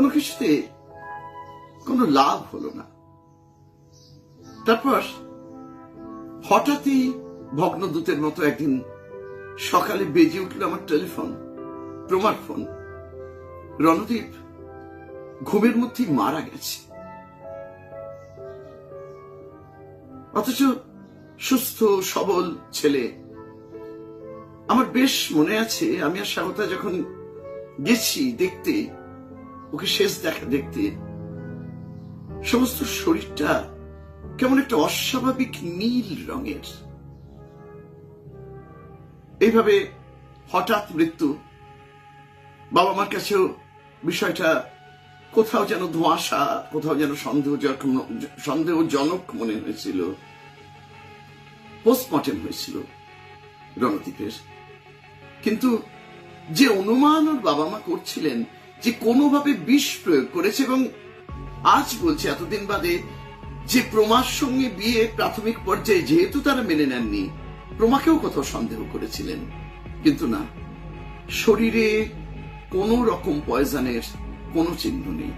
কোনো কিছুতে কোনো লাভ হলো না। তারপর হঠাৎই ভগ্নদূতের মতো একদিন সকালে বেজে উঠল আমার টেলিফোন, প্রমার ফোন। রণদীপ ঘুমের মধ্যেই মারা গেছে। অথচ সুস্থ সবল ছেলে। আমার বেশ মনে আছে, আমি আর স্বাগতা যখন গেছি দেখতে, ওকে শেষ দেখা দেখতে, সমস্ত শরীরটা কেমন একটা অস্বাভাবিক নীল রঙের। এইভাবে হঠাৎ মৃত্যু। বাবা মার কাছেও বিষয়টা কোথাও যেন ধোঁয়াশা, কোথাও যেন সন্দেহজনক মনে হয়েছিল। পোস্টমর্টেম হয়েছিল রণদীপের, কিন্তু যে অনুমান ওর বাবা মা করছিলেন যে কোনোভাবে বিষ প্রয়োগ করেছে, এবং আজ বলছে এতদিন বাদে যে প্রমার সঙ্গে বিয়ে প্রাথমিক পর্যায়ে যেহেতু তারা মেনে নেননি, প্রমাকেও কোথাও সন্দেহ করেছিলেন, কিন্তু না, শরীরে কোন রকম পয়জনের কোনো চিহ্ন নেই।